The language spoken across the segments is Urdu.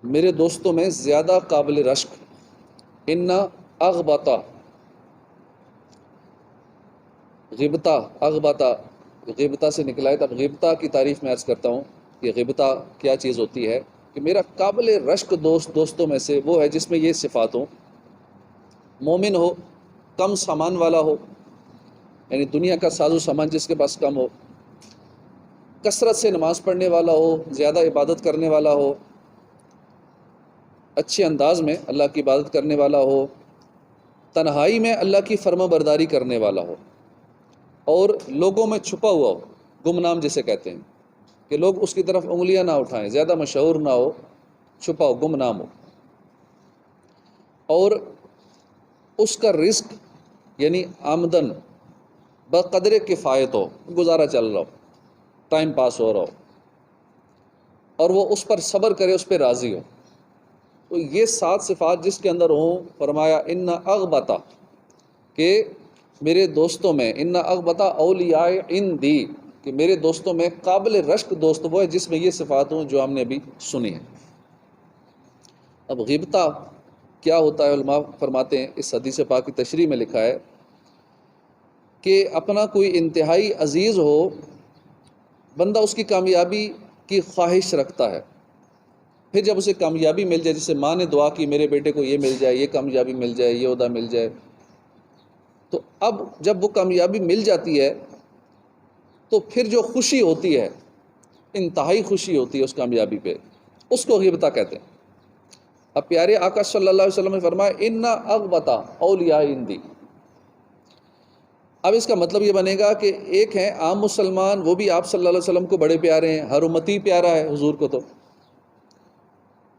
میرے دوستوں میں زیادہ قابل رشک، ان اغبطہ، غبطہ، اغبطہ، غبطہ سے نکلا ہے۔ تب غبطہ کی تعریف میں عرض کرتا ہوں کہ غبطہ کیا چیز ہوتی ہے، کہ میرا قابل رشک دوستوں میں سے وہ ہے جس میں یہ صفات ہوں: مومن ہو، کم سامان والا ہو، یعنی دنیا کا ساز و سامان جس کے پاس کم ہو، کثرت سے نماز پڑھنے والا ہو، زیادہ عبادت کرنے والا ہو، اچھے انداز میں اللہ کی عبادت کرنے والا ہو، تنہائی میں اللہ کی فرما برداری کرنے والا ہو، اور لوگوں میں چھپا ہوا ہو، گمنام جسے کہتے ہیں، کہ لوگ اس کی طرف انگلیاں نہ اٹھائیں، زیادہ مشہور نہ ہو، چھپا ہو، گمنام ہو، اور اس کا رزق یعنی آمدن بقدر کفایت ہو، گزارا چل رہا ہو، ٹائم پاس ہو رہا ہو، اور وہ اس پر صبر کرے، اس پہ راضی ہو۔ تو یہ 7 صفات جس کے اندر ہوں، فرمایا ان اغبطہ، کہ میرے دوستوں میں، ان اغبطہ اولیاء عندی، کہ میرے دوستوں میں قابل رشک دوست وہ ہے جس میں یہ صفات ہوں جو ہم نے ابھی سنی ہیں۔ اب غیبتہ کیا ہوتا ہے؟ علماء فرماتے ہیں، اس حدیث پاک کی تشریح میں لکھا ہے کہ اپنا کوئی انتہائی عزیز ہو، بندہ اس کی کامیابی کی خواہش رکھتا ہے، پھر جب اسے کامیابی مل جائے، جیسے ماں نے دعا کی میرے بیٹے کو یہ مل جائے، یہ کامیابی مل جائے، یہ عہدہ مل جائے، تو اب جب وہ کامیابی مل جاتی ہے تو پھر جو خوشی ہوتی ہے، انتہائی خوشی ہوتی ہے اس کامیابی پہ، اس کو غیبتہ کہتے ہیں۔ اب پیارے آقا صلی اللہ علیہ وسلم نے فرمایا ان اغبطہ اولیاء عندی۔ اب اس کا مطلب یہ بنے گا کہ ایک ہیں عام مسلمان، وہ بھی آپ صلی اللہ علیہ وسلم کو بڑے پیارے ہیں، ہر امتی پیارا ہے حضور کو، تو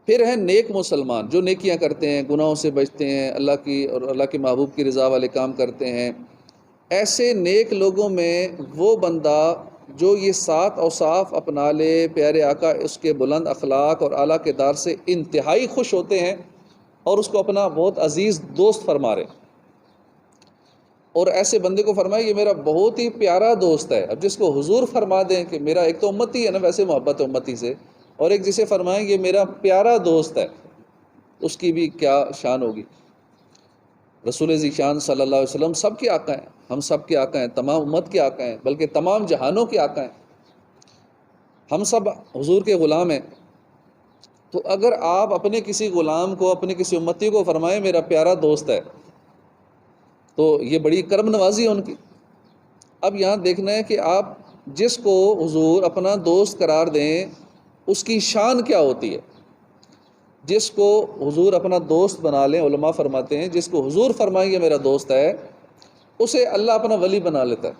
پھر ہیں نیک مسلمان جو نیکیاں کرتے ہیں، گناہوں سے بچتے ہیں، اللہ کی اور اللہ کے محبوب کی رضا والے کام کرتے ہیں۔ ایسے نیک لوگوں میں وہ بندہ جو یہ 7 اوصاف اپنا لے، پیارے آقا اس کے بلند اخلاق اور اعلیٰ کردار سے انتہائی خوش ہوتے ہیں اور اس کو اپنا بہت عزیز دوست فرما رہے ہیں، اور ایسے بندے کو فرمائے یہ میرا بہت ہی پیارا دوست ہے۔ اب جس کو حضور فرما دیں کہ میرا، ایک تو امتی ہے نا، ویسے محبت ہے امتی سے، اور ایک جسے فرمائیں یہ میرا پیارا دوست ہے، اس کی بھی کیا شان ہوگی۔ رسول ذیشان صلی اللہ علیہ وسلم سب کے آقا ہیں، ہم سب کے آقا ہیں، تمام امت کے آقا ہیں، بلکہ تمام جہانوں کے آقا ہیں، ہم سب حضور کے غلام ہیں۔ تو اگر آپ اپنے کسی غلام کو، اپنے کسی امتی کو فرمائیں میرا پیارا دوست ہے، تو یہ بڑی کرم نوازی ہے ان کی۔ اب یہاں دیکھنا ہے کہ آپ جس کو حضور اپنا دوست قرار دیں اس کی شان کیا ہوتی ہے۔ جس کو حضور اپنا دوست بنا لیں، علماء فرماتے ہیں جس کو حضور فرمائیں گے میرا دوست ہے، اسے اللہ اپنا ولی بنا لیتا ہے،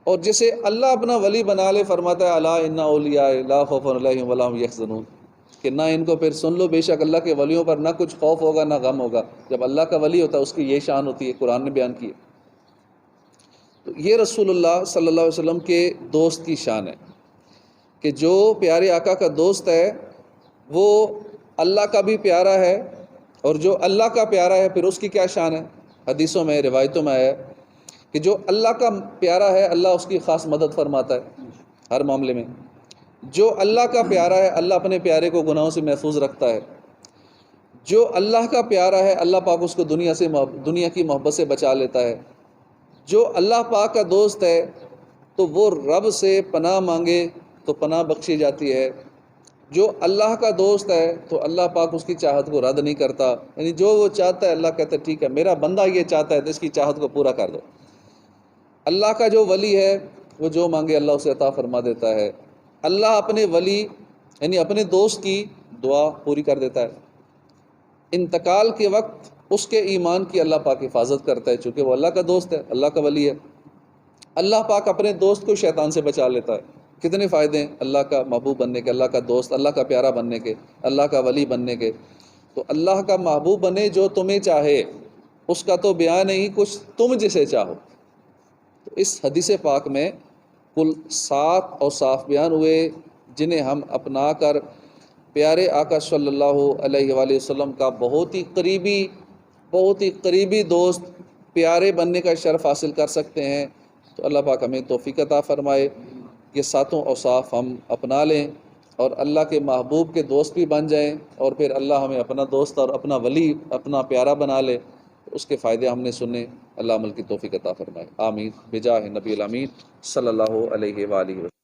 اور جسے اللہ اپنا ولی بنا لے فرماتا ہے الا ان اولیاء لا خوف علیہم ولا هم یحزنون، کہ نہ ان کو پھر سن لو، بے شک اللہ کے ولیوں پر نہ کچھ خوف ہوگا نہ غم ہوگا۔ جب اللہ کا ولی ہوتا ہے اس کی یہ شان ہوتی ہے، قرآن نے بیان کی ہے۔ تو یہ رسول اللہ صلی اللہ علیہ وسلم کے دوست کی شان ہے کہ جو پیارے آقا کا دوست ہے وہ اللہ کا بھی پیارا ہے، اور جو اللہ کا پیارا ہے پھر اس کی کیا شان ہے؟ حدیثوں میں، روایتوں میں آیا ہے کہ جو اللہ کا پیارا ہے اللہ اس کی خاص مدد فرماتا ہے ہر معاملے میں۔ جو اللہ کا پیارا ہے اللہ اپنے پیارے کو گناہوں سے محفوظ رکھتا ہے۔ جو اللہ کا پیارا ہے اللہ پاک اس کو دنیا کی محبت سے بچا لیتا ہے۔ جو اللہ پاک کا دوست ہے تو وہ رب سے پناہ مانگے تو پناہ بخشی جاتی ہے۔ جو اللہ کا دوست ہے تو اللہ پاک اس کی چاہت کو رد نہیں کرتا، یعنی جو وہ چاہتا ہے اللہ کہتا ہے ٹھیک ہے، میرا بندہ یہ چاہتا ہے تو اس کی چاہت کو پورا کر دو۔ اللہ کا جو ولی ہے وہ جو مانگے اللہ اسے عطا فرما دیتا ہے۔ اللہ اپنے ولی یعنی اپنے دوست کی دعا پوری کر دیتا ہے۔ انتقال کے وقت اس کے ایمان کی اللہ پاک حفاظت کرتا ہے، چونکہ وہ اللہ کا دوست ہے، اللہ کا ولی ہے۔ اللہ پاک اپنے دوست کو شیطان سے بچا لیتا ہے۔ کتنے فائدے ہیں اللہ کا محبوب بننے کے، اللہ کا دوست، اللہ کا پیارا بننے کے، اللہ کا ولی بننے کے۔ تو اللہ کا محبوب بنے جو تمہیں چاہے، اس کا تو بیان نہیں، کچھ تم جسے چاہو۔ تو اس حدیث پاک میں کل 7 اوصاف بیان ہوئے جنہیں ہم اپنا کر پیارے آقا صلی اللہ علیہ وآلہ وسلم کا بہت ہی قریبی دوست، پیارے بننے کا شرف حاصل کر سکتے ہیں۔ تو اللہ پاک ہمیں توفیق عطا فرمائے کہ 7 اوصاف ہم اپنا لیں اور اللہ کے محبوب کے دوست بھی بن جائیں، اور پھر اللہ ہمیں اپنا دوست اور اپنا ولی، اپنا پیارا بنا لے، اس کے فائدے ہم نے سنے۔ اللہ عمل کی توفیق عطا فرمائے، آمین، بجاہ نبی الامین صلی اللہ علیہ وآلہ وسلم۔